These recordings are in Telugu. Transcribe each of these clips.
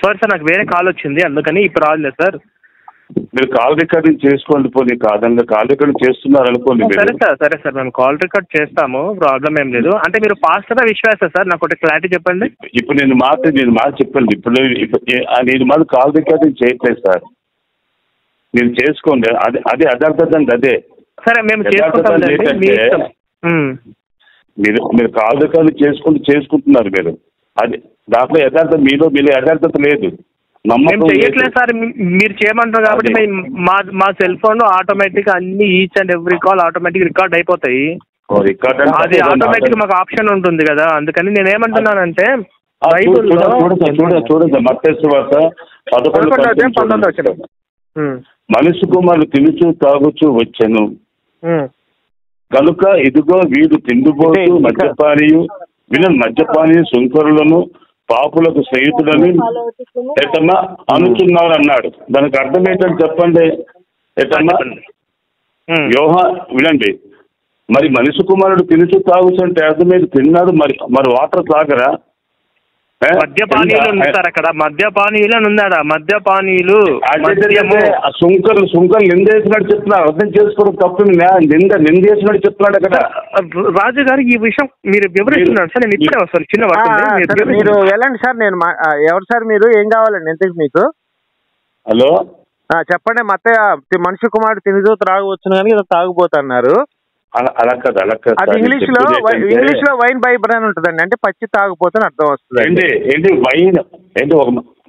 సారీ సార్, నాకు వేరే కాల్ వచ్చింది అందుకని ఇప్పుడు రాలేదు సార్. మీరు కాల్ రికార్డింగ్ చేసుకోండి. పోనీ కాదండి, కాల్ రికార్డింగ్ చేస్తున్నారు అనుకోండి. సరే సార్ మేము కాల్ రికార్డ్ చేస్తాము, ప్రాబ్లం ఏం లేదు. అంటే మీరు పాస్టరా విశ్వాసా సార్? నాకు ఒకటి క్లారిటీ చెప్పండి. ఇప్పుడు నేను మాట చెప్పండి. ఇప్పుడు నేను మాట కాల్ రికార్డింగ్ చేయట్లేదు సార్. మీరు చేసుకోండి. అదే యథార్థత అండి. అదే సరే మేము చేసుకుంటాం. మీరు కాల్ రికార్డింగ్ చేసుకుంటున్నారు మీరు. అది దాంట్లో యథార్థత మీలో యథార్థత లేదు. మేము చెయ్యట్లేదు సార్, మీరు చేయమంటారు కాబట్టి మా సెల్ ఫోన్ ఆటోమేటిక్ అన్ని each and every call automatic record అయిపోతాయి. అది ఆటోమేటిక్ మాకు ఆప్షన్ ఉంటుంది కదా, అందుకని నేను ఏమంటున్నానంటే చూడండి మత్తయి సువార్త 11:19 మనుష్య కుమారుడు తినుచు తాగుచూ వచ్చెను కనుక ఇదిగో వీడు తిండిపోతూ మద్యపానీయు సుంకరులను పాపులకు స్నేహితులని ఎటన్నా అనుచున్నారు అన్నాడు. దానికి అర్థం ఏంటని చెప్పండి. ఎటన్నా వినండి, మరి మనిషి కుమారుడు తినుచు తాగుచు అంటే అర్థమైంది తిన్నాడు, మరి వాటర్ తాగరా? మద్యపానీయులు ఉంది సార్ అక్కడ, మద్యపానీయులు ఉన్నాడా? మద్యపానీయులు సుంకర్లు నిందేసినట్టు చెప్తున్నారు. అర్థం చేసుకోవడం తప్పు. నిందేసినట్టు చెప్తున్నాడు అక్కడ. రాజు గారు ఈ విషయం మీరు వివరిస్తున్నారు సార్. నేను ఇప్పుడే వస్తాను, చిన్న మీరు వెళ్ళండి సార్. నేను ఎవరు సార్ మీరు? ఏం కావాలండి ఎంతకు మీకు? హలో చెప్పండి. మనిషి కుమారుడు తినిదో త్రాగవచ్చును కానీ తాగుపోతున్నారు. అలా కాదు. అది ఇంగ్లీష్ లో వైన్ బైబర్ అని ఉంటుందండి. అంటే పచ్చి తాగుపోతే అర్థం వస్తుంది. ఏంటి వైన్ ఏంటి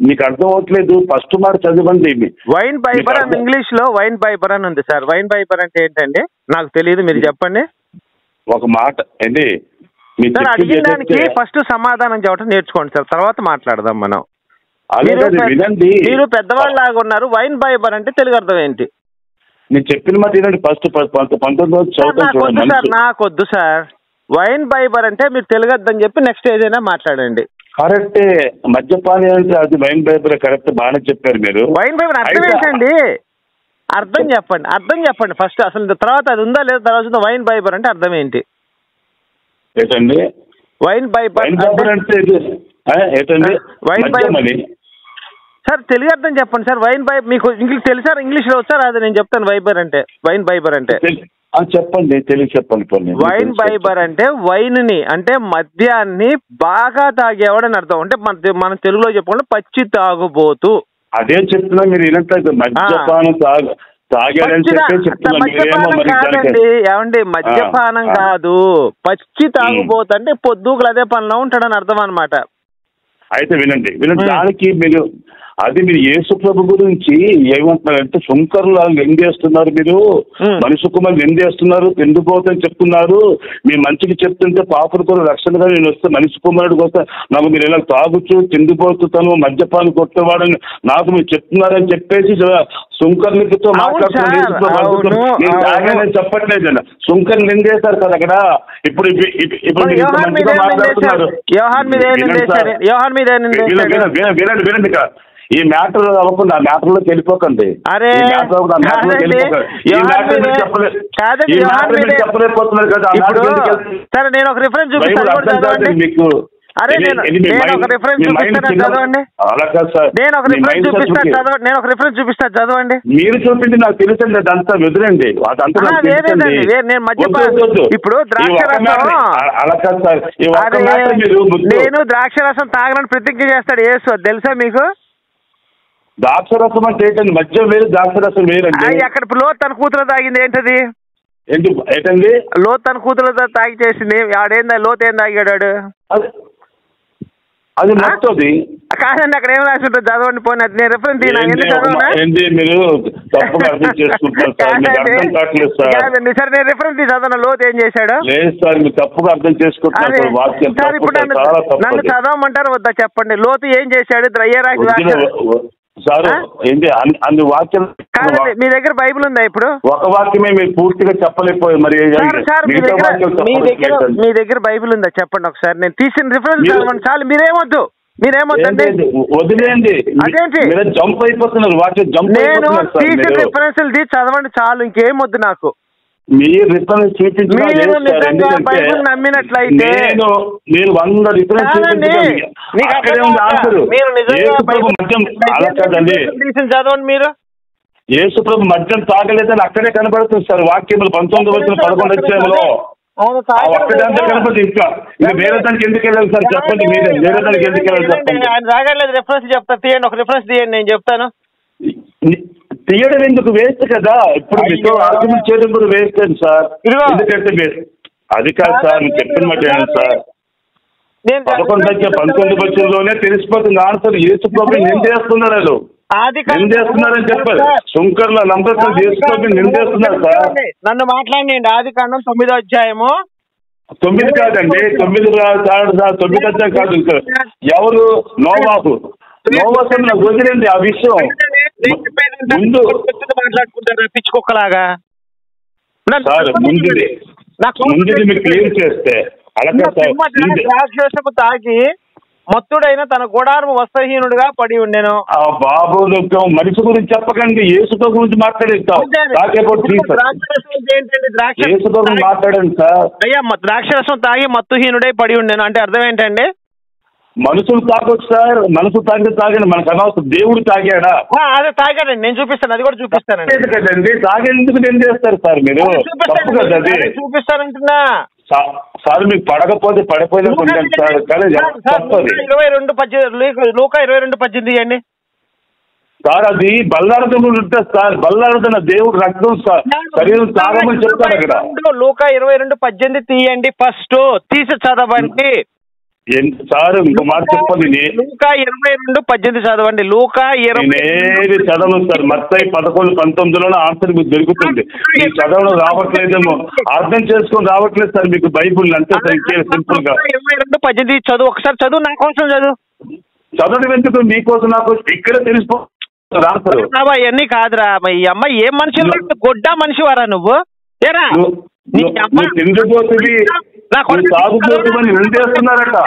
మీకు అర్థం అవట్లేదు. ఫస్ట్ మాట చదవండి. వైన్ బైబర్ అని ఇంగ్లీష్ లో వైన్ బైబర్ అని ఉంది సార్. వైన్ బైబర్ అంటే ఏంటండి? నాకు తెలియదు, మీరు చెప్పండి. ఒక మాట ఏంటి సార్, అడిగిన దానికి ఫస్ట్ సమాధానం చెప్పడం నేర్చుకోండి సార్, తర్వాత మాట్లాడదాం మనం. మీరు పెద్దవాళ్ళు లాగా ఉన్నారు. వైన్ బైబర్ అంటే తెలుగు అర్థం ఏంటి? నేను చెప్పిన మాట ఏంటంటే ఫస్ట్ 19 నాకొద్దు సార్. వైన్ బైబర్ అంటే మీరు తెలుగద్దని చెప్పి నెక్స్ట్ ఏదైనా మాట్లాడండి. కరెక్టే. మద్యపాని అంటే అది వైన్ బైబర్. కరెక్ట్, బాగానే చెప్పారు మీరు. వైన్ బైబర్ అర్థం ఏంటండి? అర్థం చెప్పండి ఫస్ట్. అసలు తర్వాత అది ఉందా లేదా తర్వాత వైన్ బైబర్ అంటే అర్థం ఏంటి? ఏంటండి వైన్ బైబర్ అంటే? ఏంటండి వైన్ బైబర్ సార్? తెలుగు అర్థం చెప్పండి సార్. వైన్ బైబర్ మీకు ఇంగ్లీష్ తెలుసా? ఇంగ్లీష్ లో వచ్చారు అది నేను చెప్తాను. వైన్ బైబర్ అంటే చెప్పండి, తెలుగు చెప్పండి. వైన్ బైబర్ అంటే వైన్ ని అంటే మద్యాన్ని బాగా తాగేవాడని అర్థం. అంటే మన తెలుగులో చెప్పకుండా పచ్చి తాగుబోతు. అదే చెప్తున్నా, మీరు వినట్లేదు. మద్యపానం కాదండి, ఏమండి? మద్యపానం కాదు, పచ్చి తాగుబోతు అంటే పొద్దుకులు అదే పనిలో ఉంటాడని అర్థం అనమాట. అయితే వినండి. దానికి మీరు యేసు ప్రభు గురించి ఏమంటున్నారంటే సుంకరులు నిందేస్తున్నారు. మీరు మనిషి కుమారుడు నిందేస్తున్నారు, తిండిపోతని చెప్తున్నారు. మీ మంచికి చెప్తుంటే పాపులు కూడా రక్షణగా నేను వస్తే మనిషి కుమారుడికి వస్తే నాకు మీరు ఇలా తాగుచు తిండిపోతుతాను మద్యపాలు కొట్టేవాడని నాకు మీరు చెప్తున్నారని చెప్పేసి సుంకర్లతో మాట్లాడుతున్నాను. చెప్పట్లేదు. సుంకర్లు నిందేశారు కదా అక్కడ. ఇప్పుడు మాట్లాడుతున్నారు. వినండి. ఈ మ్యాటర్ అవ్వకుండా ఆ మ్యాటర్ లోకి వెళ్ళిపోకండి. చెప్పలేకపోతున్నారు కదా. సరే నేను ఒక రిఫరెన్స్ చూపిస్తాను మీకు. చదవండి. మీరు చూపించి నాకు తెలుసండి. అదంతా వదిలేండి. ఇప్పుడు నేను ద్రాక్షరసం తాగనని ప్రతిజ్ఞ చేస్తాడు యేసు, తెలుసా మీకు? ద్రాక్షరసం అంటే ఏంటండి? మద్యం వేరు, ద్రాక్షరసం వేరండి. అక్కడ లోతు తన కూతురు తాగింది ఏంటది? ఏంటండి? లోతు తన కూతురుతో తాగి చేసింది. ఆడేందా లోతు ఏం తాగాడు? అది మొత్తది కాదండి. అక్కడ ఏం రాసి ఉంటుంది చదవండి. పోనీ అది నేను రిఫరెన్స్ కాదండి సార్. నేను రిఫరెన్స్ చదవను. లోతు ఏం చేశాడు? తప్పుగా అర్థం చేసుకుంటారు. ఇప్పుడు నన్ను చదవమంటారు వద్దా చెప్పండి. లోతు ఏం చేశాడు? ఏ వాక్యం కాదండి. మీ దగ్గర బైబిల్ ఉందా? ఇప్పుడు ఒక వాక్యమే మీరు పూర్తిగా చెప్పలేకపోయి మరి మీ దగ్గర బైబిల్ ఉందా చెప్పండి ఒకసారి. నేను తీసిన రిఫరెన్స్ చదవండి చాలు. మీరేమొద్దండి, వదిలేయండి. అదేంటి జంప్ అయిపోతున్నారు వాక్యం. నేను తీసిన రిఫరెన్స్ చదవండి చాలు, ఇంకేం వద్దు నాకు. మీరు రిఫరెన్స్ నమ్మినట్లయితే నేను 100 రిఫరెన్స్ చదవండి. మీరు యేసుప్రభు మద్యం తాగలేదని అక్కడే కనబడుతుంది సార్. వాక్యములు 19:11 అధ్యాయంలో ఒక్కడంతా కనపడి ఇంకా వేరే దానికి ఎందుకు వెళ్ళాలి సార్ చెప్పండి. మీరే వేరే దానికి ఎందుకు వెళ్ళాలి చెప్పండి. ఆయన తాగలేదు, రిఫరెన్స్ చెప్తా, తీయండి, ఒక రిఫరెన్స్ తీయండి, నేను చెప్తాను. తీయడం ఎందుకు వేస్ట్ కదా. ఇప్పుడు మీతో ఆర్గ్యుమెంట్ చేయడం కూడా వేస్ట్ అండి సార్. ఎందుకంటే అది కాదు సార్, మీరు చెప్పిన మాట సార్. 19 తెలిసిపోతుంది ఆన్సర్. యేసుప్రభు నిందేస్తున్నారు, వాళ్ళు నిందేస్తున్నారని చెప్పారు. శుంకర్ల లంబసం యేసుప్రభు నిందేస్తున్నారు సార్. నన్ను మాట్లాడండి. ఆదికాండం 9వ అధ్యాయము. 9 కాదండి, 9 అధ్యాయం కాదు. ఎవరు? నోవాహు. నోవాహు నాకు వదిలేండి ఆ విషయం. ముందు మాట్లాడుకుంటారు పిచ్చుకొక్కలాగా సార్. ముందు మీకు క్లియర్ చేస్తే ద్రాక్షరసము తాగి మత్తుడైన తన గుడారము వస్త్రహీనుడిగా పడి ఉండెను. బాబు మనిషి గురించి చెప్పకండి, యేసుతో గురించి మాట్లాడేస్తాం. మాట్లాడండి సార్. అయ్యా, ద్రాక్షరసం తాగి మత్తుహీనుడై పడి ఉండెను అంటే అర్థం ఏంటండి? మనుషులు తాగొచ్చు సార్. మనసు తాగండి, మనకు అనవసరం. దేవుడు తాగాడా? అదే తాగాడండి, నేను చూపిస్తాను, అది కూడా చూపిస్తానండి. కదండి తాగేందుకు ఏం చేస్తారు సార్ మీరు? తప్పు కదా అది. చూపిస్తానంటున్నా సార్. మీకు పడకపోతే పడిపోయినా ఉంటాను సార్. కానీ తప్పది. 22:18 లూకా 22:18 ఇవ్వండి సార్. అది బల్లారథం ఉంటుంది సార్. బల్లారథన దేవుడు రక్తం సార్. శరీరం తాగమని చెప్తారు అక్కడ. లూకా 22:18 తీయండి. ఫస్ట్ తీసి చదవండి సార్. ఇంకో మాట చెప్పండి. లూకా 22:18 చదవండి. లూకా 20 చదవను సార్. మత్తయి 11:19 ఆన్సర్ మీకు దొరుకుతుంది. మీకు చదవడం రావట్లేదేమో, అర్థం చేసుకొని రావట్లేదు సార్ మీకు బైబుల్ అంతే సింపుల్ గా. 22:18 చదువు, ఒకసారి చదువు, నా కోసం చదువు. చదవడం ఎందుకు మీకోసం? నాకు ఇక్కడ తెలిసిపో రాస్తారు. అవన్నీ కాదురా ఈ అమ్మాయి. ఏం మనిషి? గొడ్డా మనిషి వారా నువ్వు? ఏరా తిండిపోతుంది తాగుపోతుందని నిందేస్తున్నారట.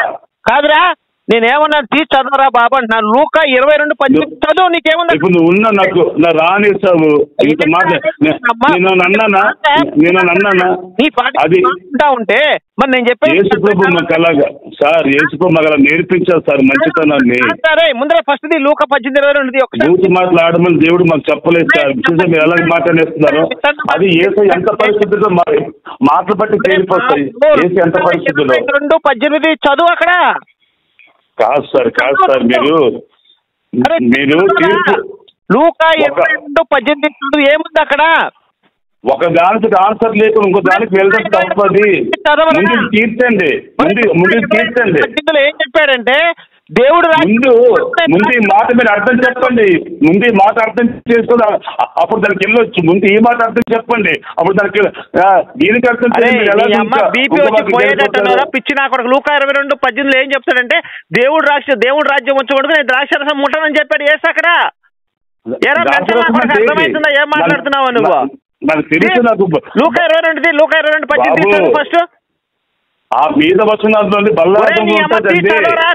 కాదురా, నేనేమన్నా తీసి చదవరా బాబు అంటున్నాను. లూకా 22:18 చదువు. నీకేమన్నా ఇప్పుడు నువ్వు ఉన్నా నాకు నా రానిస్తావు ఇంత మాట. నేను అన్నానా అది ఉంటే మరి నేను చెప్పేది. యేసుప్రభు మాకు అలాగా సార్. యేసుప్రభు మాకు అలా నేర్పించారు సార్ మంచితనాన్ని. సరే ముందర ఫస్ట్ లూకా 18:22 బూతు మాటలు ఆడమని దేవుడు మాకు చెప్పలేదు సార్. మీరు ఎలాగ మాట్లాడేస్తున్నారు? అది యేసు ఎంత పరిస్థితుల్లో మాటలు బట్టి తేలిపోతాయి. యేసు ఎంత పరిస్థితుల్లో 22:18 చదువు అక్కడ. కాదు సార్, కాదు సార్. మీరు లూకా 22:18 ఏముంది అక్కడ? ఒక దానికి ఆన్సర్ లేకుండా ఇంకో దానికి వెళ్తే తప్పది. ముందు తీర్చండి, ముందు తీర్చండి. ఏం చెప్పాడంటే దేవుడు ముందు ఈ మాట మీరు అర్థం చెప్పండి. ముందు ఈ మాట అర్థం చేసుకుని అప్పుడు దానికి వెళ్ళొచ్చు. ముందు ఈ మాట అర్థం చెప్పండి, అప్పుడు దానికి దీనికి అర్థం పిచ్చి నా కొడుకు. లూకా 22:18 ఏం చెప్తాడంటే దేవుడు రాజ్యం వచ్చకూడదు, నేను ద్రాక్షరసం ముట్టనని చెప్పాడు యేసు అక్కడ. అర్థమవుతుందా ఏం మాట్లాడుతున్నావు నువ్వు? నాకు తెలుసు. నాకు లూకా 22:18 ఫస్ట్ ఆ మీద వచనాల్లో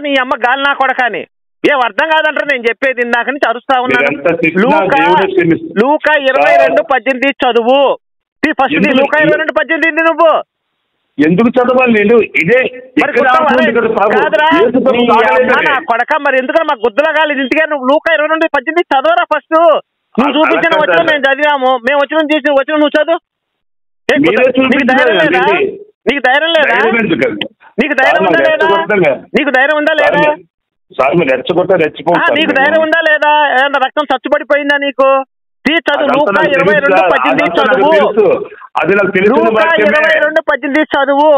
నీ అమ్మ గాలి నా కొడకాని ఏం అర్థం కాదంటారు. నేను చెప్పేది ఇందాక నుంచి అరుస్తా ఉన్నాను. లూకా 22:18 చదువు. ఫస్ట్ లూకా 22:18 నువ్వు ఎందుకు చదవాలి? నేను ఇదే నా కొడక. మరి ఎందుకని మాకు గుద్దల కాలేదు ఇంటిగా? నువ్వు లూకా 22:18 చదవరా ఫస్ట్. నువ్వు చూపించిన వచ్చిన మేము చదివాము, మేము వచ్చిన నువ్వు చదువు. నీకు ధైర్యం లేదా? నీకు ధైర్యం లేదా? నీకు ధైర్యం ఉందా లేదా? నీకు ధైర్యం ఉందా లేదా? నీకు ధైర్యం ఉందా లేదా? ఏమన్నా రక్తం చచ్చుబడిపోయిందా నీకు? చదువు. లూకా 22:18 చదువు. లూకా 22:18 చదువు.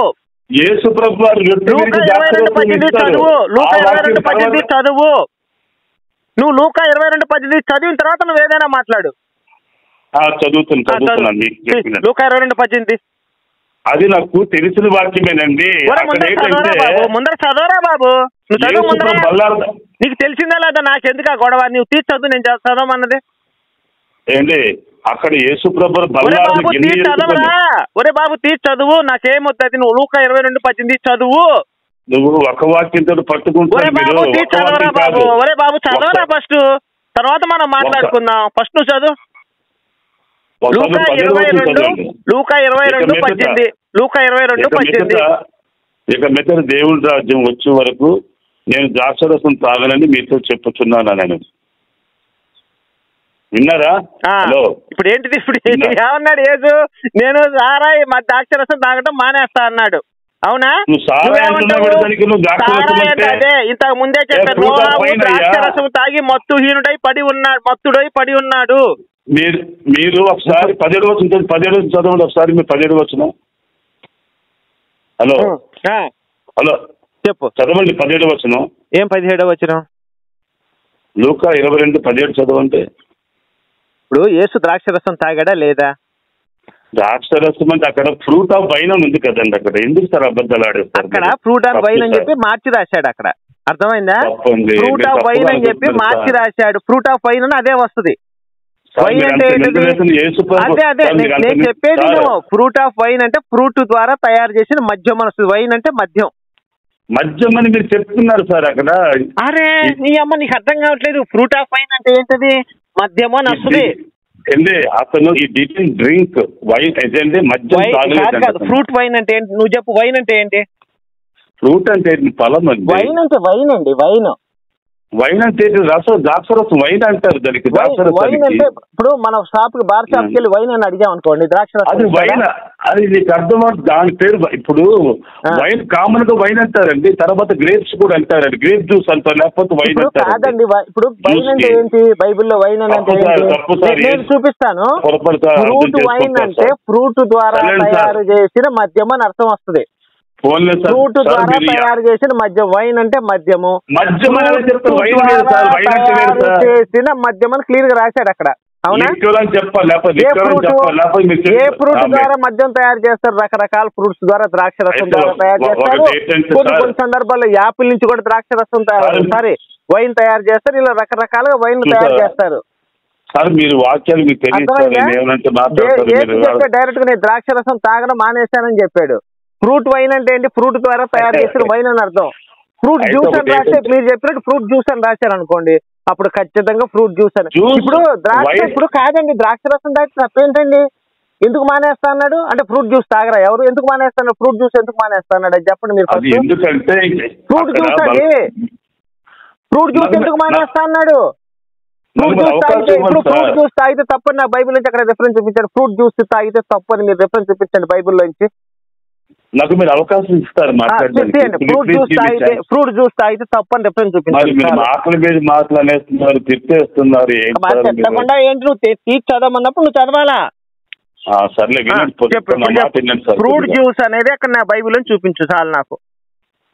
లూకా 22:18 చదువు. లూకా 22:18 చదువు. నువ్వు లూకా 22:18 చదివిన తర్వాత నువ్వు ఏదైనా మాట్లాడు. లూకా 22:18 అది నాకు తెలిసిన వాక్యమేనండి. ముందర చదవరా బాబు. నువ్వు చదువు ముందర. నీకు తెలిసిందా లేదా? నాకెందుకు ఆ గొడవ? నువ్వు తీసి చదువు, నేను చదవమన్నది ఏంటి? అక్కడ యేసుప్రభు చదవరా? ఒరే బాబు తీసి చదువు, నాకేమొద్దు. నువ్వు లూకా 22:18 చదువు. నువ్వు ఒక వాక్యంతో పట్టుకుంటా. ఒరే బాబు చదవరా ఫస్ట్, తర్వాత మనం మాట్లాడుకుందాం. ఫస్ట్ నువ్వు చదువు. లూకా 22:18 లూకా 22:18 ఇక మీద దేవుడి రాజ్యం వచ్చే వరకు నేను ద్రాక్షరసం తాగనని మీతో చెప్పుచున్నాను నేను. విన్నారా? హలో, ఇప్పుడు ఏంటిది? ఇప్పుడు ఏమన్నాడు యేసు? నేను సారాయి ద్రాక్షరసం తాగటం మానేస్తా అన్నాడు. అవునా? అదే ఇంతకు ముందే చెప్పాను, ద్రాక్షరసం తాగి మత్తుడై పడి ఉన్నాడు. మీరు ఒకసారి 17 చదవండి ఒకసారి. మీరు 17 వచ్చిన. హలో హలో చెప్పు, చదవండి 17 వచ్చిన. ఏం 17 వచ్చిన? లూకా 22:17 చదవండి. ఇప్పుడు యేసు ద్రాక్షరసం తాగాడా లేదా? ద్రాక్షరసం అంటే అక్కడ ఫ్రూట్ ఆఫ్ వైన్ అని ఉంది కదండి. అక్కడ ఎందుకు సార్ అబద్ధాలు ఆడేస్తారు? అక్కడ ఫ్రూట్ ఆఫ్ వైన్ అని చెప్పి మార్చి రాశాడు. అక్కడ అర్థమైందా? ఫ్రూట్ ఆఫ్ వైన్ అని చెప్పి మార్చి రాశాడు. ఫ్రూట్ ఆఫ్ వైన్ అని అదే వస్తుంది. వైన్ అంటే అదే నేను చెప్పేది. ఫ్రూట్ ఆఫ్ వైన్ అంటే ఫ్రూట్ ద్వారా తయారు చేసిన మద్యం అని వస్తుంది. వైన్ అంటే మద్యం అని మీరు చెప్తున్నారు సార్ అక్కడ. అరే నీ అమ్మ, నీకు అర్థం కావట్లేదు. ఫ్రూట్ ఆఫ్ వైన్ అంటే ఏంటది? మద్యం అని వస్తుంది. అతను ఈ డిటెన్ డ్రింక్ వైన్ అయితే మద్యం కాదు. ఫ్రూట్ వైన్ అంటే ఏంటి? నువ్వు చెప్పు. వైన్ అంటే ఏంటి? ఫ్రూట్ అంటే ఫలం అండి. వైన్ అంటే వైన్ అండి. వైన్ అంటే ద్రాక్షరసం వైన్ అంటారు దానికి. వైన్ అంటే ఇప్పుడు మనం షాప్ కి బార్ షాప్ కి వెళ్ళి వైన్ అని అడిగాం అనుకోండి, ద్రాక్షరసం అది వైన్. అది నీకు అర్థం దాని పేరు. ఇప్పుడు వైన్ కామన్ గా వైన్ అంటారండి. తర్వాత గ్రేప్స్ కూడా అంటారండి. గ్రేప్ జ్యూస్ అంటారు, లేకపోతే వైన్ అంటారు. కాదండి. ఇప్పుడు వైన్ అంటే ఏంటి? బైబిల్లో వైన్ అంటే నేను చూపిస్తాను. ఫ్రూట్ వైన్ అంటే ఫ్రూట్ ద్వారా తయారు చేసిన మద్యం అని అర్థం వస్తుంది. ఫ్రూట్ ద్వారా తయారు చేసిన మద్యం. వైన్ అంటే మద్యము. చేసిన మద్యం అని క్లియర్ గా రాశాడు అక్కడ. అవునా? ఏ ఫ్రూట్ ద్వారా మద్యం తయారు చేస్తారు? రకరకాల ఫ్రూట్స్ ద్వారా ద్రాక్షరసం ద్వారా తయారు చేస్తారు. కొన్ని సందర్భాల్లో యాపిల్ నుంచి కూడా ద్రాక్షరసం వైన్ తయారు చేస్తారు. ఇలా రకరకాలుగా వైన్ తయారు చేస్తారు. డైరెక్ట్ గా నేను ద్రాక్షరసం తాగడం మానేశానని చెప్పాడు. ఫ్రూట్ వైన్ అంటే ఏంటి? ఫ్రూట్ ద్వారా తయారు చేసిన వైన్ అని అర్థం. ఫ్రూట్ జ్యూస్ అని రాస్తే, మీరు చెప్పినట్టు ఫ్రూట్ జ్యూస్ అని రాశారు అనుకోండి, అప్పుడు ఖచ్చితంగా ఫ్రూట్ జ్యూస్ అని. ఇప్పుడు ఇప్పుడు కాదండి, ద్రాక్షరసం తాగితే తప్పేంటండి? ఎందుకు మానేస్తా అన్నాడు అంటే? ఫ్రూట్ జ్యూస్ తాగరా ఎవరు? ఎందుకు మానేస్తాడు? ఫ్రూట్ జ్యూస్ ఎందుకు మానేస్తా అన్నాడు అది చెప్పండి మీరు. ఫ్రూట్ జ్యూస్ అండి. ఫ్రూట్ జ్యూస్ ఎందుకు మానేస్తా అన్నాడు? ఫ్రూట్ జ్యూస్ తాగితే, ఇప్పుడు ఫ్రూట్ జ్యూస్ తాగితే తప్పని నాకు బైబిల్ నుంచి అక్కడ రెఫరెన్స్ చూపించాడు. ఫ్రూట్ జ్యూస్ తాగితే తప్పని మీరు రెఫరెన్స్ చూపించండి బైబిల్లో నుంచి. నాకు మీరు అవకాశం ఇస్తారు మాట్లాడండి. ఫ్రూట్ జ్యూస్ తాగితే తప్పని రెఫరెన్స్ చూపించారు. మాట్లాడేస్తున్నారు, తిప్పేస్తున్నారు. చెప్పకుండా ఏంటి? నువ్వు తీసి చదవమన్నప్పుడు నువ్వు చదవాలా? సర్లే ఫ్రూట్ జ్యూస్ అనేది అక్కడ నా బైబిల్ నుంచి చూపించు చాలు నాకు.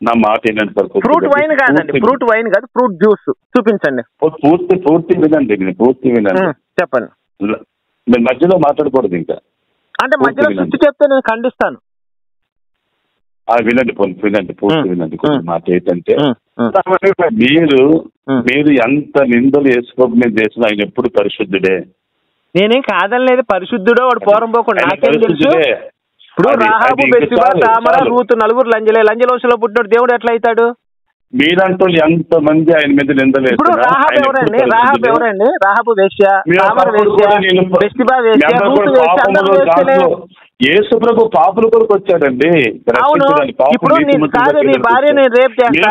నా మాట ఏంటంటే సార్, ఫ్రూట్ వైన్ కాదండి. ఫ్రూట్ వైన్ కాదు, ఫ్రూట్ జ్యూస్ చూపించండి. పూర్తి వినండి. పూర్తి వినండి. చెప్పండి. మీరు మధ్యలో మాట్లాడకూడదు ఇంకా. అంటే మధ్యలో సుత్తి చెప్తే నేను ఖండిస్తాను. వినండి పూర్తి వినండి. కొంచెం మాట ఏంటంటే, మీరు ఎంత నిందలు వేసుకోకుండా చేసిన ఆయన ఎప్పుడు పరిశుద్ధుడే. నేనేం కాదనలేదు. పరిశుద్ధుడో వాడు పోరం పోకుండా నాకేం తెలుసు. ఇప్పుడు రాహాబు, బెత్షెబా, తామర, రూతు నలుగురు లంజలోసులో పుట్టినోడు దేవుడు ఎట్లా అవుతాడు? మీరంటూ ఎంత మంది ఆయన మీద నిందలు. ఇప్పుడు రాహాబు ఎవరండి? రాహాబు వేశ్య, తామర వేశ్య, బెత్షెబా వేశ్య, రూతు వేశ్య, అందరూ వేశ్యలే. యేసు ప్రభు పాపుల కొరకు వచ్చాడండి. అవును. ఇప్పుడు కాదు, నీ భార్య నేను రేప్ చేస్తా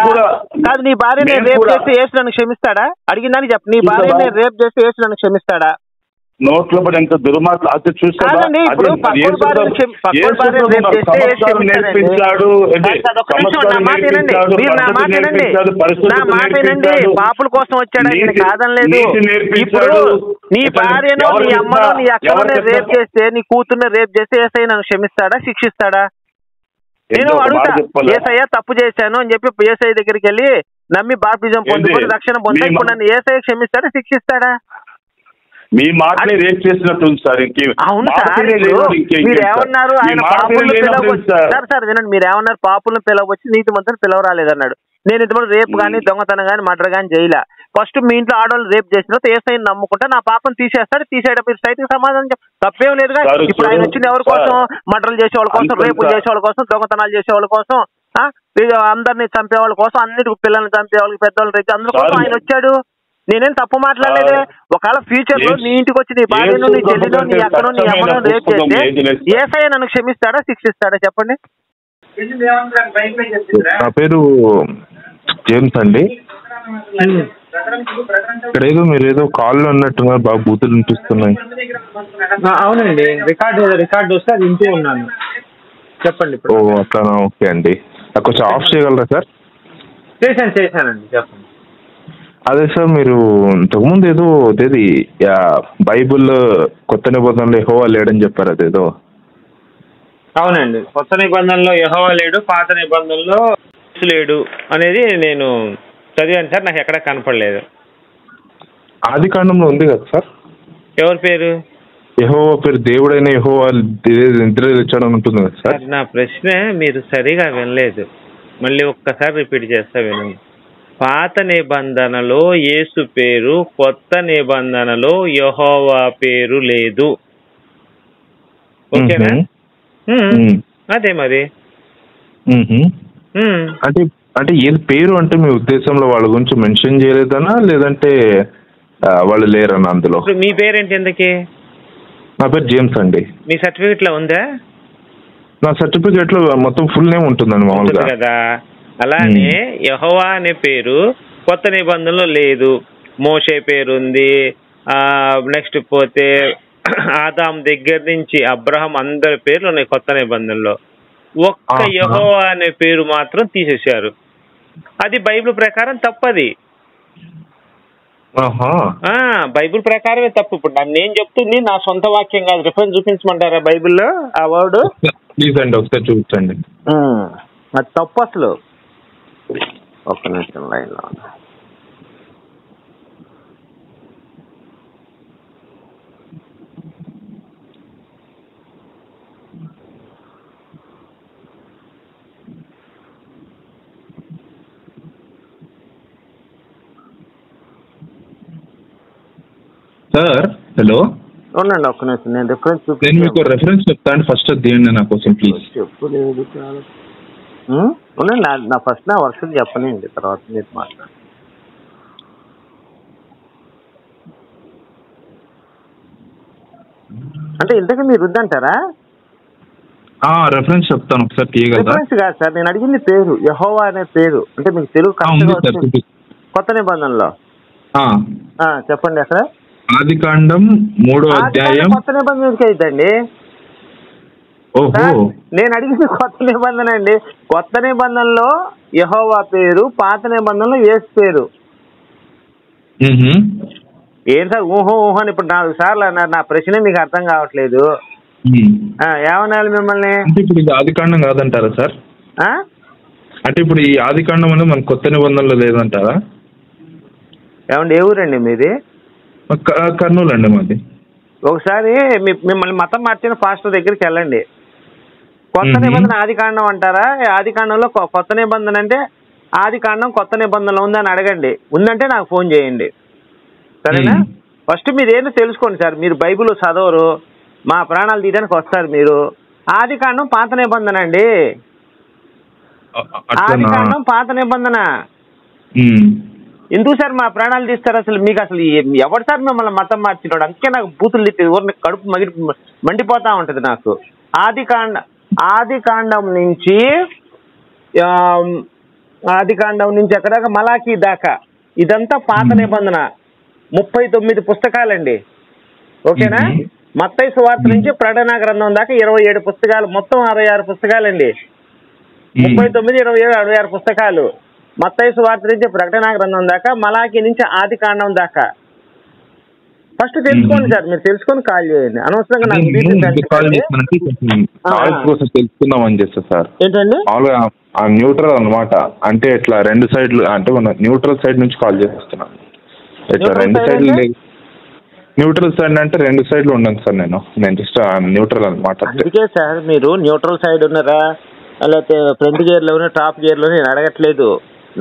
కాదు, నీ భార్య నేను రేప్ చేస్తే యేసు నన్ను క్షమిస్తాడా? అడిగిందని చెప్పు. నీ భార్య నేను రేప్ చేస్తే యేసు నన్ను క్షమిస్తాడా? నోట్లో పడి ఎంత దుర్మార్గం అది చూసాడు. పాపుల కోసం వచ్చాడు ఆయన, కాదనలేదు. ఇప్పుడు నీ భార్యను, నీ అమ్మను, నీ అక్కను రేప్ చేస్తే, నీ కూతుర్ని రేప్ చేస్తే యేసయ్య నన్ను క్షమిస్తాడా, శిక్షిస్తాడా? నేను అడుగుతా. యేసయ్య తప్పు చేశాను అని చెప్పి యేసయ్య దగ్గరికి వెళ్ళి నమ్మి బాప్టిజం పొందుకొని రక్షణ పొందా, ఇప్పుడు నన్ను యేసయ్య క్షమిస్తాడా, శిక్షిస్తాడా? మీ మాటలే రేప్ చేసినట్టు సార్. అవును సార్. మీరేమన్నారు? ఆయన పాపులను పిలవచ్చు సార్. వినండి, మీరేమన్నారు? పాపులను పిలవచ్చు, నీతి మంత్రులు పిలవరాలేదన్నాడు. నేను ఇంతమంది రేపు కానీ, దొంగతనం కానీ, మర్డర్ కానీ చేయలే. ఫస్ట్ మీ ఇంట్లో ఆడవాళ్ళు రేపు చేసిన తర్వాత యేసయ్యని నమ్ముకుంటే నా పాపం తీసేస్తాడు. తీసేయడం మీరు సైతికి సమాధానం తప్పేం లేదుగా. ఇప్పుడు ఆయన వచ్చింది ఎవరి కోసం? మర్డర్లు చేసే వాళ్ళ కోసం, రేపులు చేసే వాళ్ళ కోసం, దొంగతనాలు చేసే వాళ్ళ కోసం, అందరినీ చంపే వాళ్ళ కోసం, అన్నిటి పిల్లల్ని చంపే వాళ్ళకి, పెద్దవాళ్ళకి అందరి కోసం ఆయన వచ్చాడు. నేనేం తప్పు మాట్లాడలేదే. ఒకవేళ ఫ్యూచర్ లో నీ ఇంటికి వచ్చి నీ భార్యను, నీ చెల్లినో, నీ అక్కనో, నీ అమ్మనో రేప్ చేస్తే యేసయ్య నన్ను క్షమిస్తాడా, శిక్షిస్తాడా చెప్పండి? నా పేరు జేమ్స్ అండి. ఇక్కడేదో మీరు ఏదో కాల్లో ఉన్నట్టున్నారు, బాగా బూతులు వినిపిస్తున్నాయి. అవునండి, రికార్డు వస్తే అది వింటూ ఉన్నాను. చెప్పండి. ఓ అట్లా, ఓకే అండి. నాకు కొంచెం ఆఫ్ చేయగలరా సార్? చేశానండి, చెప్పండి. అదే సార్, మీరు ఇంతకుముందు ఏదో అదేది బైబుల్ కొత్త నిబంధనలో యెహోవా లేడని చెప్పారు, అదేదో. అవునండి, కొత్త నిబంధనలో యెహోవా లేడు, పాత నిబంధనలో లేడు అనేది నేను చదివాను సార్. నాకు ఎక్కడ కనపడలేదు. ఆది కాండంలో ఉంది కదా సార్. ఎవరి పేరు? యెహోవా పేరు, దేవుడైన యెహోవా నిద్ర తెచ్చాడని ఉంటుంది కదా సార్. నా ప్రశ్న మీరు సరిగా వినలేదు. మళ్ళీ ఒక్కసారి రిపీట్ చేస్తా, వినండి. పాత నిబంధనలో యేసు పేరు, కొత్త నిబంధనలో యెహోవా పేరు లేదు. ఓకేనా? అదే మరి. అంటే అంటే ఏది పేరు అంటే మీ ఉద్దేశంలో వాళ్ళ గురించి మెన్షన్ చేయలేదనా, లేదంటే వాళ్ళు లేరన్నా అందులో? మీ పేరేంటి ఎందుకే? నా పేరు జేమ్స్ అండి. మీ సర్టిఫికెట్ లో ఉందా? నా సర్టిఫికెట్ లో మొత్తం ఫుల్ నేమ్ ఉంటుందండి మామూలుగా కదా. అలానే యెహోవా అనే పేరు కొత్త నిబంధనలో లేదు. మోషే పేరు ఉంది. నెక్స్ట్ పోతే ఆదాం దగ్గర నుంచి అబ్రహం అందరి పేర్లు ఉన్నాయి కొత్త నిబంధనలో. ఒక్క యెహోవా అనే పేరు మాత్రం తీసేశారు. అది బైబిల్ ప్రకారం తప్పది. బైబిల్ ప్రకారమే తప్పు. ఇప్పుడు నన్ను ఏం చెప్తుంది, నా సొంత వాక్యం కాదు. రిఫరెన్స్ చూపించమంటారా బైబిల్లో ఆ వర్డ్? ప్లీజ్ అండి, ఒకసారి చూపించండి. అది తప్పు అసలు. ఒక్క నిమిషం లైన్లో ఉన్నా. సార్ హలో, ఉండండి ఒక్క నిమిషం, నేను రిఫరెన్స్ నేను మీకు రెఫరెన్స్ చెప్తాను. ఫస్ట్ తీయండి నా కోసం ప్లీజ్. చెప్పలేదు చాలా. ఉండండి, నా ఫస్ట్ నా వర్షం చెప్పనండి, తర్వాత మీరు మాట్లాడండి. అంటే ఇంతకీ మీరు వద్దంటారా? రెఫరెన్స్ చెప్తాను, ఒకసారి తీయగలరా? రిఫరెన్స్ కాదు సార్, నేను అడిగింది పేరు, యెహోవా అనే పేరు. అంటే మీకు తెలుగు కొత్త నిబంధనలో చెప్పండి అక్కడ. ఆది కాండం 3వ అధ్యాయం. కొత్త నిబంధనకి అయిద్దండి. నేను అడిగింది కొత్త నిబంధన అండి. కొత్త నిబంధనలో యెహోవా పేరు, పాత నిబంధనలో యేసు పేరు. ఏం సార్ ఊహో అని ఇప్పుడు 4 సార్లు అన్నారు. నా ప్రశ్న మీకు అర్థం కావట్లేదు. ఏమన్నారు మిమ్మల్ని? ఇప్పుడు ఇది ఆది కాండం కాదంటారా సార్? అంటే ఇప్పుడు ఈ ఆది కాండం అనేది మన కొత్త నిబంధనలో లేదంటారా? ఏమండి, ఏ ఊరండి మీది? కర్నూలు అండి మాది. ఒకసారి మిమ్మల్ని మతం మార్చిన పాస్టర్ దగ్గరికి వెళ్ళండి. కొత్త నిబంధన ఆది కాండం అంటారా? ఆది కాండంలో కొత్త నిబంధన అంటే ఆది కాండం కొత్త నిబంధనలో ఉందని అడగండి. ఉందంటే నాకు ఫోన్ చేయండి, సరేనా? ఫస్ట్ మీరు ఏంటో తెలుసుకోండి సార్. మీరు బైబిల్ చదవరు, మా ప్రాణాలు తీయడానికి వస్తారు మీరు. ఆది కాండం పాత నిబంధన అండి. ఆది కాండం పాత నిబంధన. ఎందుకు సార్ మా ప్రాణాలు తీస్తారు? అసలు మీకు అసలు ఎవరు సార్ మిమ్మల్ని మతం మార్చినాడు? అందుకే నాకు బూతులు తిప్పి ఊరిని కడుపు మండిపోతా ఉంటది నాకు. ఆది కాండం నుంచి ఎక్కడ మలాఖీ దాకా ఇదంతా పాత నిబంధన. 39 పుస్తకాలండి, ఓకేనా? మత్తయి సువార్త నుంచి ప్రకటన గ్రంథం దాకా 27 పుస్తకాలు, మొత్తం 66 పుస్తకాలండి. 39, 27, 66 పుస్తకాలు. మత్తయి సువార్త నుంచి ప్రకటన గ్రంథం దాకా, మలాఖీ నుంచి ఆది కాండం దాకా. ఫస్ట్ తెలుసుకోండి సార్, మీరు తెలుసుకొని కాల్ చేయండి. అనవసరంగా నాకు తెలుసుకుందామని చేస్తా సార్. ఏంటండి? న్యూట్రల్ అనమాట. అంటే ఇట్లా 2 సైడ్లు, అంటే మన న్యూట్రల్ సైడ్ నుంచి కాల్ చేస్తున్నాను. ఇట్లా 2 సైడ్లు. న్యూట్రల్ సైడ్ అంటే 2 సైడ్లు ఉన్నాను సార్. నేను జస్ట్ న్యూట్రల్ అనమాట. అందుకే సార్ మీరు న్యూట్రల్ సైడ్ ఉన్నారా, లేకపోతే ఫ్రంట్ గేర్ లోనే టాప్ గేర్ లో నేను అడగట్లేదు.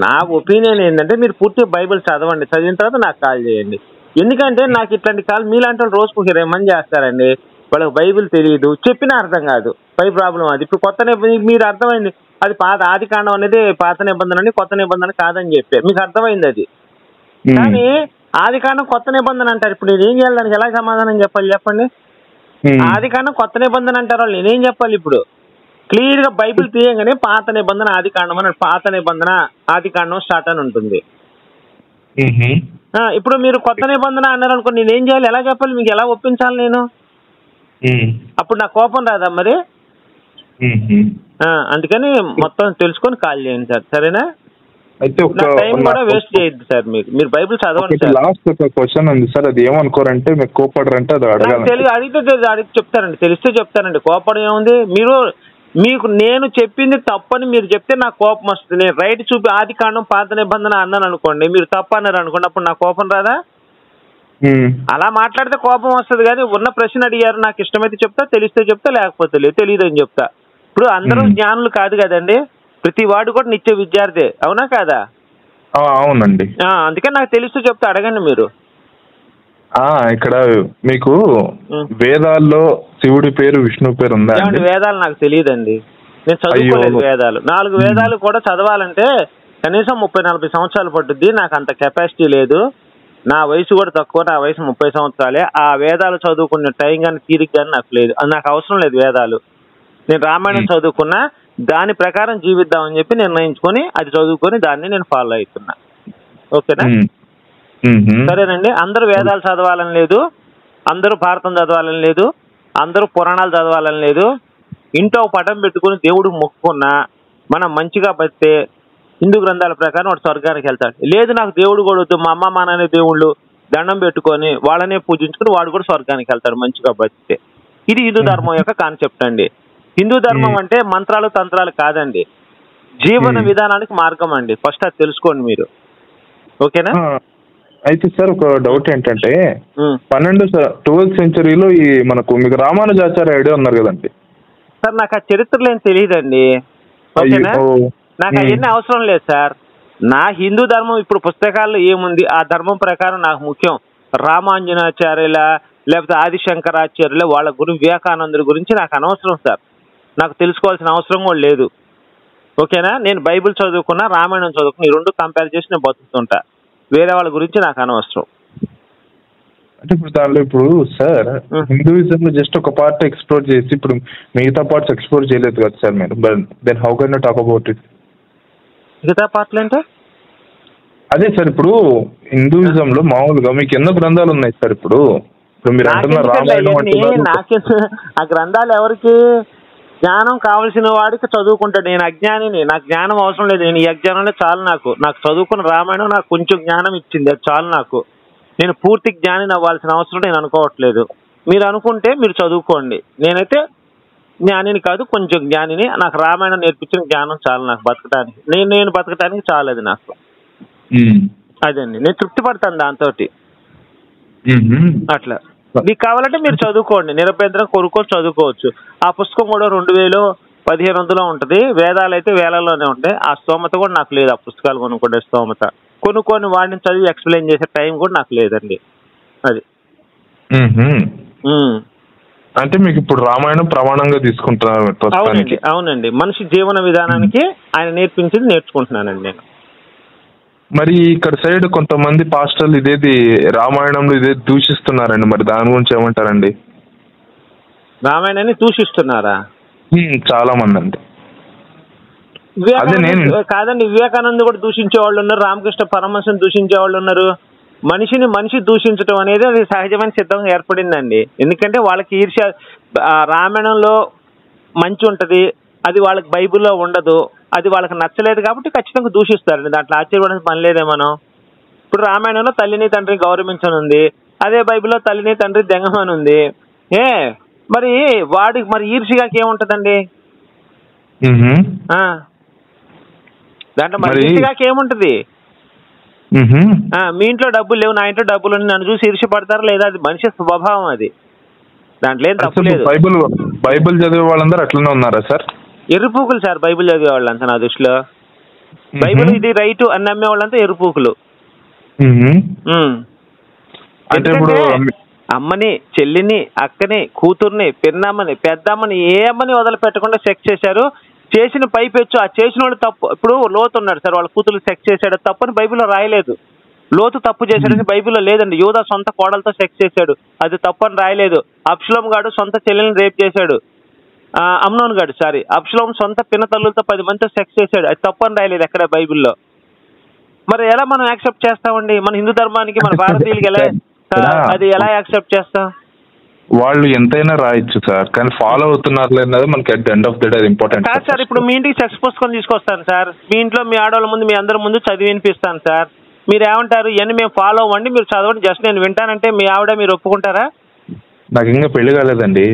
నా ఒపీనియన్ ఏంటంటే మీరు పూర్తి బైబిల్ చదవండి, చదివిన తర్వాత నాకు కాల్ చేయండి. ఎందుకంటే నాకు ఇట్లాంటి కాల్ మీలాంటి వాళ్ళు రోజుకు 20 మంది చేస్తారండి. వాళ్ళకి బైబిల్ తెలియదు, చెప్పినా అర్థం కాదు. పై ప్రాబ్లం అది. ఇప్పుడు కొత్త నిబంధన మీరు అర్థమైంది, అది ఆది కాండం అనేది పాత నిబంధన అని, కొత్త నిబంధన కాదని చెప్పి మీకు అర్థమైంది అది. కానీ ఆదికాండం కొత్త నిబంధన అంటారు. ఇప్పుడు నేనేం చేయాలి, దానికి ఎలా సమాధానం చెప్పాలి చెప్పండి? ఆదికాండం కొత్త నిబంధన అంటారు వాళ్ళు, నేనేం చెప్పాలి ఇప్పుడు? క్లియర్ గా బైబిల్ తీయగానే పాత నిబంధన ఆదికాండం అని, పాత నిబంధన ఆదికాండం స్టార్ట్ అని ఉంటుంది. ఇప్పుడు మీరు కొత్త నిబంధన అన్నారు అనుకో, నేనేం చేయాలి, ఎలా చెప్పాలి, మీకు ఎలా ఒప్పించాలి నేను? అప్పుడు నా కోపం రాదా మరి? అందుకని మొత్తం తెలుసుకొని కాల్ చేయండి సార్, సరేనా? అయితే టైం కూడా వేస్ట్ చేయొద్దు సార్. మీరు బైబిల్ చదవండి సార్. లాస్ట్ ఒక క్వశ్చన్ ఉంది సార్, అది ఏమనుకోరంటే మీకు కోపడరంటే అది అడగాలి. అడిగితే చెప్తారండి, తెలిస్తే చెప్తానండి. కోపడం ఏముంది? మీకు నేను చెప్పింది తప్పని మీరు చెప్తే నాకు కోపం వస్తుంది. నేను రైట్ చూపి ఆదికాండం పాత నిబంధన అన్నాను అనుకోండి, మీరు తప్పు అన్నారు అనుకోండి, అప్పుడు నాకు కోపం రాదా? అలా మాట్లాడితే కోపం వస్తుంది. కానీ ఉన్న ప్రశ్న అడిగారు, నాకు ఇష్టమైతే చెప్తా, తెలిస్తే చెప్తా, లేకపోతే లేదు, తెలియదు అని చెప్తా. ఇప్పుడు అందరూ జ్ఞానులు కాదు కదండి, ప్రతి వాడు కూడా నిత్య విద్యార్థి, అవునా కాదా? అవునండి. అందుకని నాకు తెలిస్తే చెప్తా, అడగండి మీరు. ఇక్కడ మీకు వేదాల్లో శివుడి పేరు విష్ణు పేరు ఉందా? వేదాలు నాకు తెలియదండి, నేను చదువుకోలేదు వేదాలు. 4 వేదాలు కూడా చదవాలంటే కనీసం 30-40 సంవత్సరాలు పట్టుద్ది. నాకు అంత కెపాసిటీ లేదు, నా వయసు కూడా తక్కువ, నా వయసు 30 సంవత్సరాలే. ఆ వేదాలు చదువుకునే టైం కానీ తీరిక కానీ నాకు లేదు, అది నాకు అవసరం లేదు వేదాలు. నేను రామాయణం చదువుకున్నా, దాని ప్రకారం జీవిద్దామని చెప్పి నిర్ణయించుకొని అది చదువుకొని దాన్ని నేను ఫాలో అవుతున్నా. ఓకేనా? సరేనండి. అందరూ వేదాలు చదవాలని లేదు, అందరూ భారతం చదవాలని లేదు, అందరూ పురాణాలు చదవాలని లేదు. ఇంట్లో పటం పెట్టుకుని దేవుడు మొక్కుకున్నా, మనం మంచిగా బతితే హిందూ గ్రంథాల ప్రకారం వాడు స్వర్గానికి వెళ్తాడు. లేదు నాకు దేవుడు కూడా వద్దు, మా అమ్మ మా నాన్న దేవుళ్ళు దండం పెట్టుకొని వాళ్ళనే పూజించుకుని వాడు కూడా స్వర్గానికి వెళ్తాడు మంచిగా బతితే. ఇది హిందూ ధర్మం యొక్క కాన్సెప్ట్ అండి. హిందూ ధర్మం అంటే మంత్రాలు తంత్రాలు కాదండి, జీవన విధానానికి మార్గం అండి. ఫస్ట్ అది తెలుసుకోండి మీరు, ఓకేనా? అయితే సార్ ఒక డౌట్ ఏంటంటే 12th సెంచరీలో ఈ మీకు రామానుజాచార్య ఐడియా ఉన్నారు కదండి సార్? నాకు ఆ చరిత్రలో ఏం తెలియదండి, ఓకేనా? నాకు అవన్నీ అవసరం లేదు సార్. నా హిందూ ధర్మం ఇప్పుడు పుస్తకాల్లో ఏముంది ఆ ధర్మం ప్రకారం నాకు ముఖ్యం. రామాంజనాచార్యుల లేకపోతే ఆదిశంకరాచార్యుల వాళ్ళ గురించి, వివేకానందుడి గురించి నాకు అనవసరం సార్. నాకు తెలుసుకోవాల్సిన అవసరం కూడా లేదు, ఓకేనా? నేను బైబిల్ చదువుకున్నా, రామాయణం చదువుకున్నా, ఈ 2 కంపేర్ చేసి నేను బతుకుతుంటా. వేరే వాళ్ళ గురించి నాకు అనవసరం. అంటే ఇప్పుడు దానిలో ఇప్పుడు సార్ హిందూయిజం లో జస్ట్ ఒక పార్ట్ ఎక్స్ప్లోర్ చేసి ఇప్పుడు మిగతా పార్ట్స్ ఎక్స్ప్లోర్ చేయలేదు కదా సార్ మీరు. Then how can you talk about it? మిగతా పార్ట్లు అంటే అదే సార్, ఇప్పుడు హిందూయిజం లో మామూలుగా మీకు ఎన్నో గ్రంథాలు ఉన్నాయి సార్. ఇప్పుడు మీరు అంటున్నారు రామాయణం, ఆ గ్రంథాలు ఎవరికి? జ్ఞానం కావలసిన వాడికి చదువుకుంటాడు. నేను అజ్ఞానిని, నాకు జ్ఞానం అవసరం లేదు. నేను ఈ అజ్ఞానంలో చాలు. నాకు చదువుకున్న రామాయణం నాకు కొంచెం జ్ఞానం ఇచ్చింది, అది చాలు నాకు. నేను పూర్తి జ్ఞానిని అవ్వాల్సిన అవసరం నేను అనుకోవట్లేదు. మీరు అనుకుంటే మీరు చదువుకోండి, నేనైతే జ్ఞానిని కాదు, కొంచెం జ్ఞానిని. నాకు రామాయణం నేర్పించిన జ్ఞానం చాలు నాకు బతకడానికి. నేను బతకడానికి చాలు, అది నాకు. అదండి, నేను తృప్తి పడతాను దాంతో. అట్లా మీకు కావాలంటే మీరు చదువుకోండి, నిరభ్యంతరం కొనుక్కొని చదువుకోవచ్చు. ఆ పుస్తకం కూడా 2000-1500 ఉంటుంది. వేదాలు అయితే వేలల్లోనే ఉంటాయి. ఆ స్తోమత కూడా నాకు లేదు, ఆ పుస్తకాలు కొనుక్కుంటే స్తోమత. కొనుక్కొని వాడిని చదివి ఎక్స్ప్లెయిన్ చేసే టైం కూడా నాకు లేదండి. అది అంటే మీకు ఇప్పుడు రామాయణం ప్రమాణంగా తీసుకుంటున్నారు? అవునండి, మనిషి జీవన విధానానికి ఆయన నేర్పించింది నేర్చుకుంటున్నానండి నేను. మరి ఇక్కడ సైడ్ కొంతమంది పాస్టర్లు ఇదేది రామాయణంలో ఇదే దూషిస్తున్నారండి, మరి దాని గురించి ఏమంటారండి? రామాయణాన్ని దూషిస్తున్నారా? చాలా మంది అండి. కాదండి, వివేకానంద కూడా దూషించే వాళ్ళు ఉన్నారు, రామకృష్ణ పరమహంసని దూషించే వాళ్ళు ఉన్నారు. మనిషి దూషించడం అనేది అది సహజమైన సిద్ధంగా ఏర్పడిందండి. ఎందుకంటే వాళ్ళకి ఈర్ష్య. రామాయణంలో మంచి ఉంటది, అది వాళ్ళకి బైబిల్లో ఉండదు, అది వాళ్ళకి నచ్చలేదు కాబట్టి ఖచ్చితంగా దూషిస్తారండి. దాంట్లో ఆశ్చర్యపడానికి పని లేదే. మనం ఇప్పుడు రామాయణంలో తల్లిని తండ్రిని గౌరవించనుంది, అదే బైబిల్లో తల్లిని తండ్రి దెంగమని ఉంది. మరి వాడికి మరి ఈర్ష్యగాకి ఏముంటదండి? దాంట్లో మరి ఈర్ష్యగాకి ఏముంటది? మీ ఇంట్లో డబ్బులు లేవు, నా ఇంట్లో డబ్బులు నన్ను చూసి ఈర్ష్య పడతారా లేదా? అది మనిషి స్వభావం, అది దాంట్లో ఏం తప్పు లేదు. బైబిల్ చదివే వాళ్ళందరూ అట్లనే ఉన్నారా సార్? ఎరుపూకులు సార్ బైబిల్ చదివే వాళ్ళంతా నా దృష్టిలో. బైబిల్ ఇది రైట్ అని నమ్మే వాళ్ళంతా ఎరుపూకులు. ఎందుకంటే అమ్మని, చెల్లిని, అక్కని, కూతుర్ని, పిన్నమ్మని, పెద్దమ్మని ఏ అమ్మని వదిలిపెట్టకుండా సెక్స్ చేశారు. చేసిన పైపెచ్చు ఆ చేసిన వాడు తప్పు. ఇప్పుడు లోతు ఉన్నాడు సార్, వాళ్ళ కూతురు సెక్స్ చేశాడు తప్పని బైబిల్లో రాయలేదు. లోతు తప్పు చేశాడని బైబిల్లో లేదండి. యూదా సొంత కోడలతో సెక్స్ చేశాడు, అది తప్పు అని రాయలేదు. అబ్షలోం గాడు సొంత చెల్లెల్ని రేప్ చేశాడు, అమ్నోన్ గాడు అబ్షలోం సొంత పిన్న తల్లులతో 10 మందితో సెక్స్ చేశాడు, అది తప్పు అని రాయలేదు ఎక్కడ బైబిల్లో. మరి ఎలా మనం యాక్సెప్ట్ చేస్తామండి? మన హిందూ ధర్మానికి, మన భారతీయులకి ఎలా అది ఎలా యాక్సెప్ట్ చేస్తాం? వాళ్ళు ఎంతైనా రాయొచ్చు సార్, కానీ ఫాలో అవుతున్నారు లేదన్నది మనకి at the end of the day important కాదు సార్. ఇప్పుడు మీ ఇంటికి సెక్స్ పుస్తకం తీసుకొస్తాను సార్, మీ ఇంట్లో మీ ఆడవాళ్ళ ముందు మీ అందరి ముందు చదివి వినిపిస్తాను సార్, మీరు ఏమంటారు? ఇవన్నీ మేము ఫాలో అవ్వండి, మీరు చదవండి, జస్ట్ నేను వింటానంటే మీ ఆవిడ మీరు ఒప్పుకుంటారా? నాకు ఇంకా పెళ్లి కాలేదండి.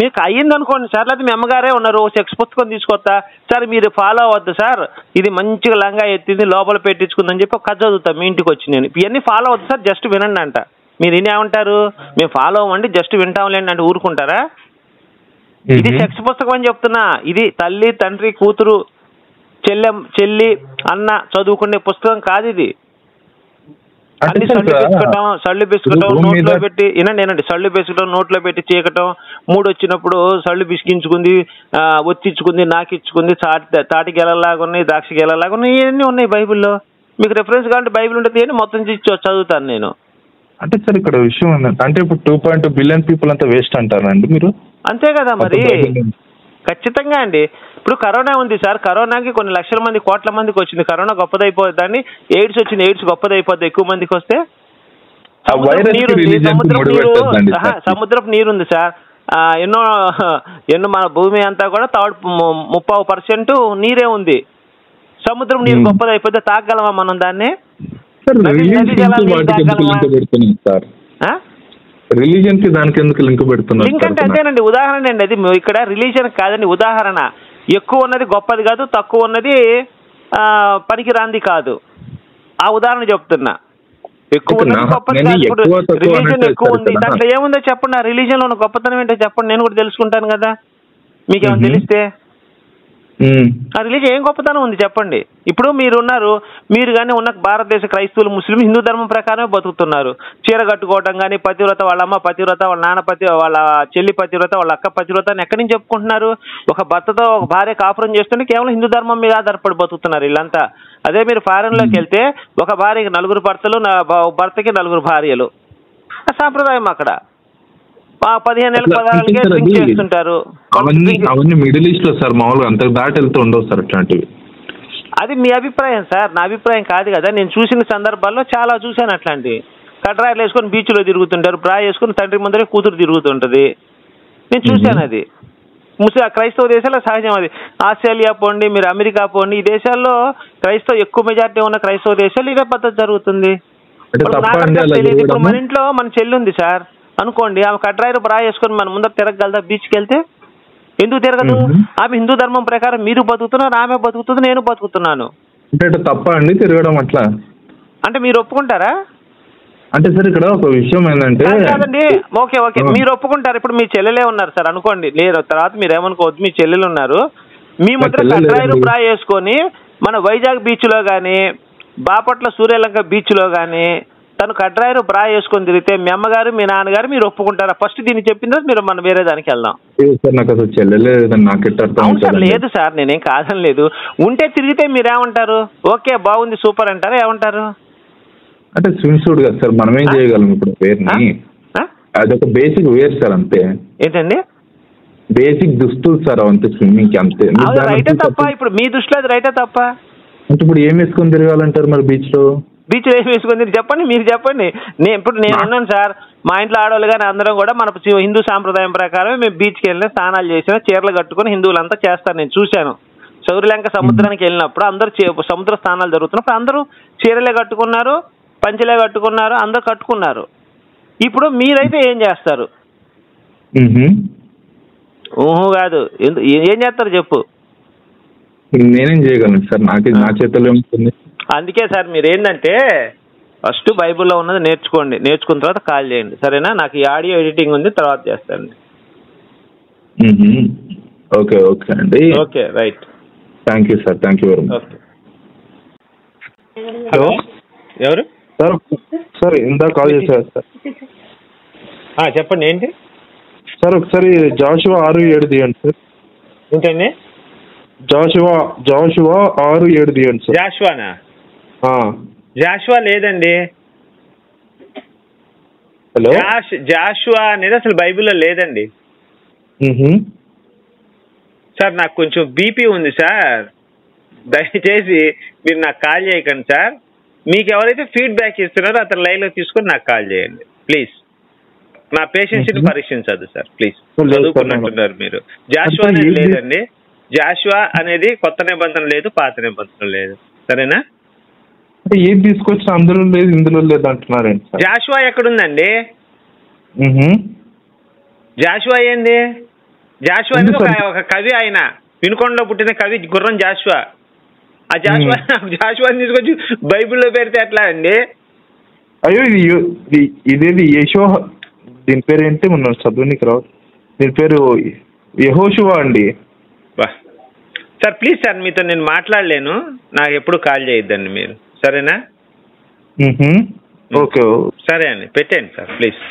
మీకు అయ్యింది అనుకోండి సార్, లేదా మీ అమ్మగారే ఉన్నారు, సెక్స్ పుస్తకం తీసుకొస్తా సార్, మీరు ఫాలో అవ్వద్దు సార్, ఇది మంచిగా లంగా ఎత్తింది లోపల పెట్టించుకుందని చెప్పి ఒక కథ చదువుతాను మీ ఇంటికి వచ్చి. నేను ఇవన్నీ ఫాలో అవ్వద్దు సార్, జస్ట్ వినండి అంట. మీరు ఏమంటారు? మేము ఫాలో అవ్వండి, జస్ట్ వింటాంలేండి అంటే ఊరుకుంటారా? ఇది సెక్స్ పుస్తకం అని చెప్తున్నా. ఇది తల్లి, తండ్రి, కూతురు, చెల్లి, అన్న చదువుకునే పుస్తకం కాదు ఇది. అన్ని సళ్ళు బిస్కటం నోట్లో పెట్టి వినండి, సళ్ళు బిస్కటం నోట్లో పెట్టి చీకటం, మూడు వచ్చినప్పుడు సళ్ళు బిసికించుకుంది, ఒత్తిచ్చుకుంది, నాకిచ్చుకుంది, తాటి గెలలాగా ఉన్నాయి, ద్రాక్ష గెలలాగా ఉన్నాయి, ఇవన్నీ ఉన్నాయి బైబిల్లో. మీకు రెఫరెన్స్ కావాలంటే బైబిల్ ఉంటుంది అని మొత్తం చదువుతాను నేను. అంటే సార్ ఇక్కడ విషయం ఏంటంటే, అంటే ఇప్పుడు 2.2 బిలియన్ పీపుల్ అంతా వేస్ట్ అంటారండి మీరు? అంతే కదా మరి, ఖచ్చితంగా అండి. ఇప్పుడు కరోనా ఉంది సార్, కరోనాకి కొన్ని లక్షల మంది, కోట్ల మందికి వచ్చింది. కరోనా గొప్పదైపోద్దాన్ని, ఎయిడ్స్ వచ్చింది, ఎయిడ్స్ గొప్పదైపోద్ది ఎక్కువ మందికి వస్తే. సముద్రపు నీరు ఉంది సార్, ఎన్నో మన భూమి అంతా కూడా 30% నీరే ఉంది. సముద్రం నీరు గొప్పదైపోతే తాగలమా మనం దాన్ని? రిలీజియన్ కి దానికి ఎందుకు లింక్ పెడుతున్నారు? లింక్ అంటే అంతేనండి, ఉదాహరణ అండి. అది ఇక్కడ రిలీజియన్ కాదండి, ఉదాహరణ. ఎక్కువ ఉన్నది గొప్పది కాదు, తక్కువ ఉన్నది పనికిరాంది కాదు, ఆ ఉదాహరణ చెప్తున్నా. ఎక్కువ ఉన్నది గొప్పది కాదు. ఇప్పుడు రిలీజియన్ ఎక్కువ ఉంది, దాంట్లో ఏముందో చెప్పండి. ఆ రిలీజియన్ లో ఉన్న గొప్పతనం ఏంటో చెప్పండి, నేను కూడా తెలుసుకుంటాను కదా. మీకేమైనా తెలిస్తే ఆ రిలీజియన్ ఏం గొప్పతనం ఉంది చెప్పండి. ఇప్పుడు మీరున్నారు, మీరు కానీ ఉన్న భారతదేశ క్రైస్తవులు, ముస్లిం, హిందూ ధర్మం ప్రకారమే బతుకుతున్నారు. చీర కట్టుకోవటం కానీ, పతివ్రత, వాళ్ళ అమ్మ పతివ్రత, వాళ్ళ నాన్న వాళ్ళ చెల్లి పతివ్రత, వాళ్ళ అక్క పతివ్రత అని ఎక్కడి నుంచి చెప్పుకుంటున్నారు? ఒక భర్తతో ఒక భార్య కాపురం చేస్తుంటే కేవలం హిందూ ధర్మం మీద ఆధారపడి బతుకుతున్నారు వీళ్ళంతా. అదే మీరు ఫారెన్ లోకి వెళ్తే ఒక భార్యకి 4 భర్తలు, భర్తకి 4 భార్యలు, సాంప్రదాయం అక్కడ. 15 ఏళ్ళ 16 డ్రింక్ చేస్తుంటారు. అవన్నీ మిడిల్ ఈస్ట్ లో సార్, మామూలుగా అంత దాటి వెళ్తూ ఉండవు సార్ అట్లాంటివి. అది మీ అభిప్రాయం సార్, నా అభిప్రాయం కాదు కదా. నేను చూసిన సందర్భాల్లో చాలా చూశాను అట్లాంటి. కట్రాయలు వేసుకొని బీచ్లో తిరుగుతుంటారు, బ్రా వేసుకుని తండ్రి ముందరే కూతురు తిరుగుతుంటది, నేను చూశాను. అది క్రైస్తవ దేశాల్లో సహజం. అది ఆస్ట్రేలియా పోండి, మీరు అమెరికా పోండి, ఈ దేశాల్లో క్రైస్తవ ఎక్కువ మెజార్టీ ఉన్న క్రైస్తవ దేశాలు ఇదే పద్ధతి జరుగుతుంది. తెలియదు. ఇప్పుడు మన ఇంట్లో మన చెల్లి ఉంది సార్ అనుకోండి, ఆమె కట్రాయలు బ్రా వేసుకొని మన ముందర తిరగగలదా? బీచ్కి వెళ్తే ఎందుకు తిరగదు? ఆమె హిందూ ధర్మం ప్రకారం మీరు బతుకుతున్నారు, ఆమె బతుకుతుంది, నేను బతుకుతున్నాను. అంటే తప్ప అండి తిరగడం అట్లా? అంటే మీరు ఒప్పుకుంటారా? అంటే సార్ ఇక్కడ ఒక విషయం ఏంటంటే, కాదండి, ఓకే మీరు ఒప్పుకుంటారు. ఇప్పుడు మీ చెల్లెలే ఉన్నారు సార్ అనుకోండి, లేదు తర్వాత మీరు ఏమనుకోవద్దు, మీ చెల్లెలు ఉన్నారు, మీ ముందర కట్రాయలు బ్రా వేసుకొని మన వైజాగ్ బీచ్ లో కానీ, బాపట్ల సూర్యలంక బీచ్ లో కానీ తను కట్రాయరు బ్రా వేసుకొని తిరిగితే మీ అమ్మగారు, మీ నాన్నగారు మీరు ఒప్పుకుంటారా? ఫస్ట్ దీన్ని చెప్పిన తర్వాత మీరు మనం వేరే దానికి వెళ్దాం. అవును సార్, లేదు సార్ నేనేం కాదని లేదు. ఉంటే తిరిగితే మీరేమంటారు? ఓకే బాగుంది సూపర్ అంటారా, ఏమంటారు? అంటే స్విమ్ సూట్ కదా సార్, మనం ఏం చేయగలం ఇప్పుడు? వేర్ని అదొక బేసిక్ వేర్ సార్, అంతే. ఏంటండి? బేసిక్ దుస్తులు సార్, అంతే స్విమ్మింగ్ కి, అంతే. రైటే తప్ప? ఇప్పుడు మీ దృష్టిలో అది రైటే తప్ప? అంటే ఇప్పుడు ఏం వేసుకొని తిరగాలంటారు మరి బీచ్ లో? బీచ్ ఏం వేసుకొని చెప్పండి, మీరు చెప్పండి. నేను ఉన్నాను సార్, మా ఇంట్లో ఆడవాళ్ళు కానీ అందరం కూడా మన హిందూ సాంప్రదాయం ప్రకారం మేము బీచ్కి వెళ్ళిన, స్నానాలు చేసిన, చీరలు కట్టుకుని హిందువులంతా చేస్తారు. నేను చూశాను సౌరిలంక సముద్రానికి వెళ్ళినప్పుడు అందరూ సముద్ర స్నానాలు జరుగుతున్నప్పుడు అందరూ చీరలే కట్టుకున్నారు, పంచెలే కట్టుకున్నారు, అందరూ కట్టుకున్నారు. ఇప్పుడు మీరైతే ఏం చేస్తారు? ఊహు కాదు, ఏం చేస్తారు చెప్పు. నేనేం చేయగలను సార్, నా చేతిలో ఉంటుంది. అందుకే సార్ మీరు ఏంటంటే ఫస్ట్ బైబిల్లో ఉన్నది నేర్చుకోండి, నేర్చుకున్న తర్వాత కాల్ చేయండి, సరేనా? నాకు ఈ ఆడియో ఎడిటింగ్ ఉంది, తర్వాత చేస్తానండి. ఓకే అండి. Okay right, thank you sir, thank you very much. Hello, ఎవరు సార్? సార్ ఇందాక కాల్ చేశారు సార్. చెప్పండి ఏంటి సార్? ఒకసారి జాషువా 6:7 తీయండి సార్. ఏంటండి? జాషువా 6:7 తీయండి సార్. జాషువానా? జాషువా లేదండి. హలో, జాషువా అనేది అసలు బైబిల్లో లేదండి సార్. నాకు కొంచెం బీపీ ఉంది సార్, దయచేసి మీరు నాకు కాల్ చేయకండి సార్. మీకు ఎవరైతే ఫీడ్బ్యాక్ ఇస్తున్నారో అతను లైన్లో తీసుకొని నాకు కాల్ చేయండి ప్లీజ్. నా పేషెన్స్ని పరీక్షించద్దు సార్ ప్లీజ్. చదువుకున్నట్టున్నారు మీరు. జాషువా అనేది లేదండి. జాషువా అనేది కొత్త నిబంధన లేదు, పాత నిబంధన లేదు, సరేనా? అంటే ఏది తీసుకొచ్చిన అందులో లేదు ఇందులో లేదు అంటున్నారండి. జాషువా ఎక్కడుందండి? జాషువా ఏంది? జాషువా అనేది ఒక కవి, ఆయన వినుకొండలో పుట్టిన కవి గుర్రం జాషువా. ఆ జాషువాని తీసుకొచ్చి బైబిల్లో పెడితే ఎట్లా అండి? అయ్యో, ఇదేది యెషోవా, దీని పేరు ఏంటి మొన్న చదువునికి రావు, దీని పేరు యెహోషువ అండి. సార్ ప్లీజ్ సార్, మీతో నేను మాట్లాడలేను, నాకు ఎప్పుడు కాల్ చేయొద్దండి మీరు, సరేనా? ఓకే, సరే అండి, పెట్టేయండి సార్ ప్లీజ్.